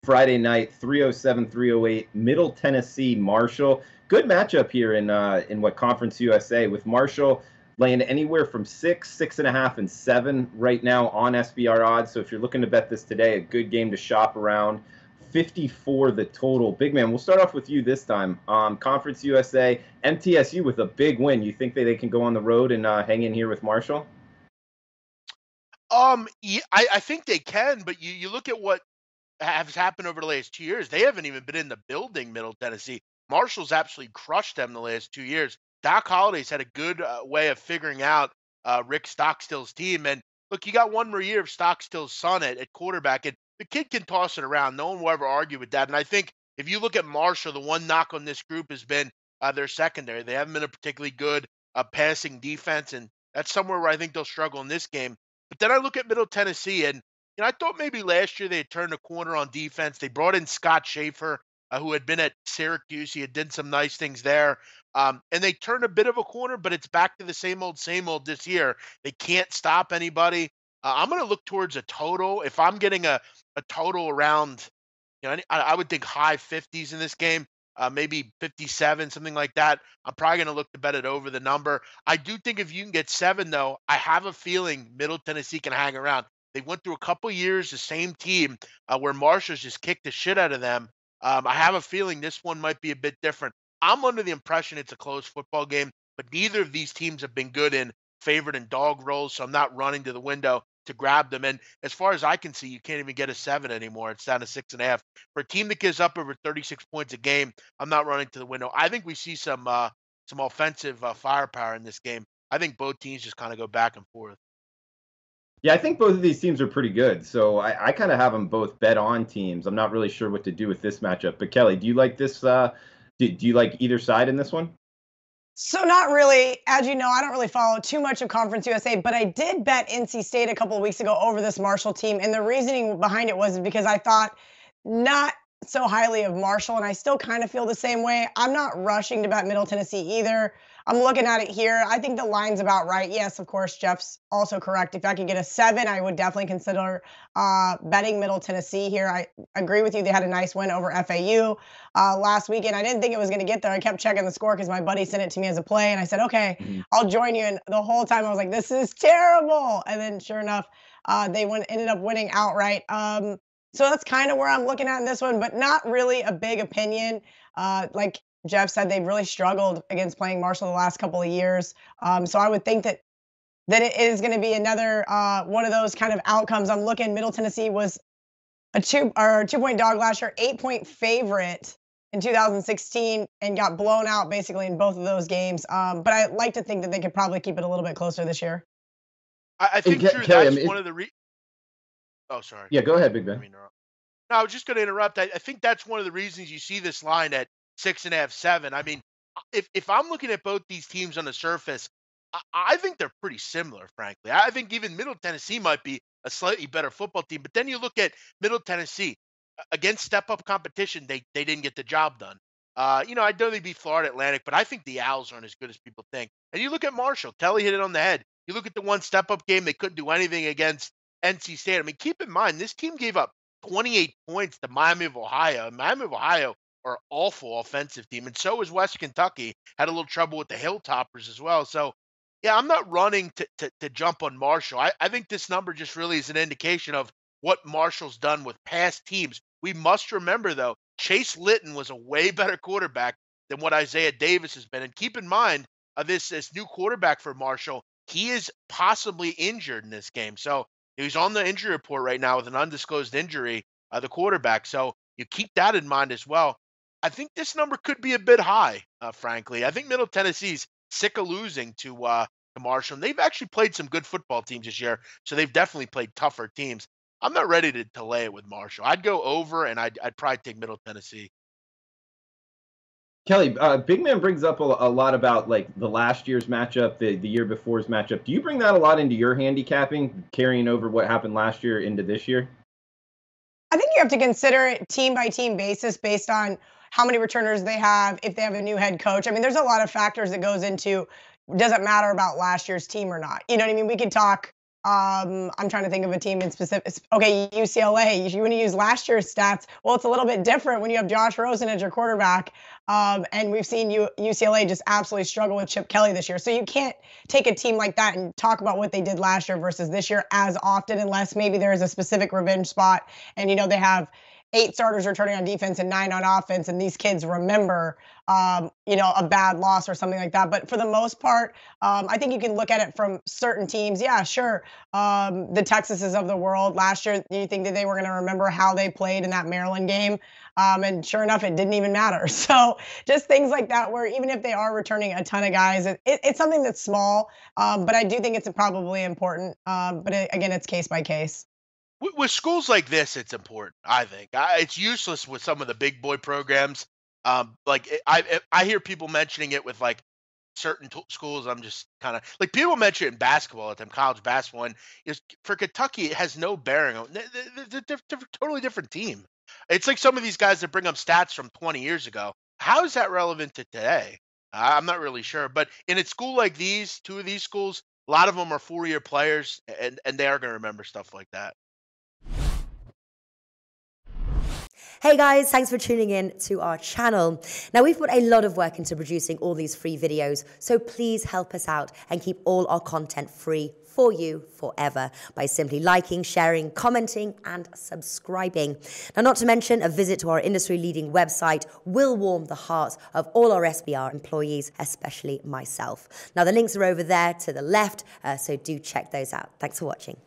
Friday night, 307, 308, Middle Tennessee, Marshall. Good matchup here in what Conference USA, with Marshall laying anywhere from 6, 6.5, and 7 right now on SBR odds. So if you're looking to bet this today, a good game to shop around. 54 the total. Big man, we'll start off with you this time. Conference USA, MTSU with a big win. You think they can go on the road and hang in here with Marshall? Yeah, I think they can, but you look at what has happened over the last 2 years. They haven't even been in the building, Middle Tennessee. Marshall's absolutely crushed them the last 2 years. Doc Holliday's had a good way of figuring out Rick Stockstill's team. And look, you got one more year of Stockstill's son at quarterback, and the kid can toss it around. No one will ever argue with that. And I think if you look at Marshall, the one knock on this group has been their secondary. They haven't been a particularly good passing defense, and that's somewhere where I think they'll struggle in this game. But then I look at Middle Tennessee, and I thought maybe last year they had turned a corner on defense. They brought in Scott Schaefer, who had been at Syracuse. He had did some nice things there. And they turned a bit of a corner, but it's back to the same old this year. They can't stop anybody. I'm going to look towards a total. If I'm getting a total around, I would think high 50s in this game, maybe 57, something like that. I'm probably going to look to bet it over the number. I do think if you can get 7, though, I have a feeling Middle Tennessee can hang around. They went through a couple years, the same team, where Marshall's just kicked the shit out of them. I have a feeling this one might be a bit different. I'm under the impression it's a close football game, but neither of these teams have been good in favored and dog roles, so I'm not running to the window to grab them. And as far as I can see, you can't even get a 7 anymore. It's down to 6.5. For a team that gives up over 36 points a game, I'm not running to the window. I think we see some offensive firepower in this game. I think both teams just kind of go back and forth. Yeah, I think both of these teams are pretty good. So I kind of have them both bet on teams. I'm not really sure what to do with this matchup. But Kelly, do you like this? Do you like either side in this one? So not really. As you know, I don't really follow too much of Conference USA, but I did bet NC State a couple of weeks ago over this Marshall team. And the reasoning behind it was because I thought not so highly of Marshall, and I still kind of feel the same way. I'm not rushing to bet Middle Tennessee either. I'm looking at it here. I think the line's about right. Yes, of course, Jeff's also correct. If I could get a 7, I would definitely consider betting Middle Tennessee here. I agree with you. They had a nice win over FAU last weekend. I didn't think it was going to get there. I kept checking the score because my buddy sent it to me as a play, and I said, okay, I'll join you. And the whole time I was like, this is terrible. And then sure enough, they ended up winning outright. So that's kind of where I'm looking at in this one, but not really a big opinion. Like Jeff said, they've really struggled against playing Marshall the last couple of years. So I would think that it is going to be another one of those kind of outcomes. I'm looking. Middle Tennessee was a 2-point dog last year, 8-point favorite in 2016, and got blown out basically in both of those games. But I like to think that they could probably keep it a little bit closer this year. I think Drew, that's one of the Oh, sorry. Yeah, go ahead, Big Ben. No, I was just going to interrupt. I think that's one of the reasons you see this line at 6.5, 7. I mean, if I'm looking at both these teams on the surface, I think they're pretty similar, frankly. I think even Middle Tennessee might be a slightly better football team. But then you look at Middle Tennessee against step-up competition, they didn't get the job done. I know they beat Florida Atlantic, but I think the Owls aren't as good as people think. And you look at Marshall. Kelly hit it on the head. You look at the one step-up game, they couldn't do anything against NC State. I mean, keep in mind, this team gave up 28 points to Miami of Ohio. Miami of Ohio are an awful offensive team, and so is West Kentucky. Had a little trouble with the Hilltoppers as well. So, yeah, I'm not running to jump on Marshall. I think this number just really is an indication of what Marshall's done with past teams. We must remember, though, Chase Litton was a way better quarterback than what Isaiah Davis has been. And keep in mind, this new quarterback for Marshall, he is possibly injured in this game. So he's on the injury report right now with an undisclosed injury, the quarterback. So you keep that in mind as well. I think this number could be a bit high, frankly. I think Middle Tennessee's sick of losing to Marshall. And they've actually played some good football teams this year, so they've definitely played tougher teams. I'm not ready to lay it with Marshall. I'd go over, and I'd probably take Middle Tennessee. Kelly, Big Man brings up a lot about like the last year's matchup, the year before's matchup. Do you bring that a lot into your handicapping, carrying over what happened last year into this year? I think you have to consider it team by team basis based on how many returners they have, if they have a new head coach. I mean, there's a lot of factors that goes into, does it matter about last year's team or not? You know what I mean? We could talk I'm trying to think of a team in specific. Okay, UCLA. You want to use last year's stats. Well, it's a little bit different when you have Josh Rosen as your quarterback. And we've seen UCLA just absolutely struggle with Chip Kelly this year. So you can't take a team like that and talk about what they did last year versus this year as often, unless maybe there is a specific revenge spot. And, they have 8 starters returning on defense and 9 on offense, and these kids remember, a bad loss or something like that. But for the most part, I think you can look at it from certain teams. Yeah, sure. The Texases of the world last year, do you think that they were going to remember how they played in that Maryland game? And sure enough, it didn't even matter. So just things like that, where even if they are returning a ton of guys, it's something that's small, but I do think it's probably important. But again, it's case by case. With schools like this, it's important. I think it's useless with some of the big boy programs. I hear people mentioning it with like certain schools. I'm just kind of like, people mention it in basketball at them, college basketball, and for Kentucky, it has no bearing on. They're totally different team. It's like some of these guys that bring up stats from 20 years ago. How is that relevant to today? I'm not really sure. But in a school like these, 2 of these schools, a lot of them are 4-year players, and they are going to remember stuff like that. Hey guys, thanks for tuning in to our channel. Now, we've put a lot of work into producing all these free videos, so please help us out and keep all our content free for you forever by simply liking, sharing, commenting, and subscribing. Now, not to mention, a visit to our industry-leading website will warm the hearts of all our SBR employees, especially myself. Now, the links are over there to the left, so do check those out. Thanks for watching.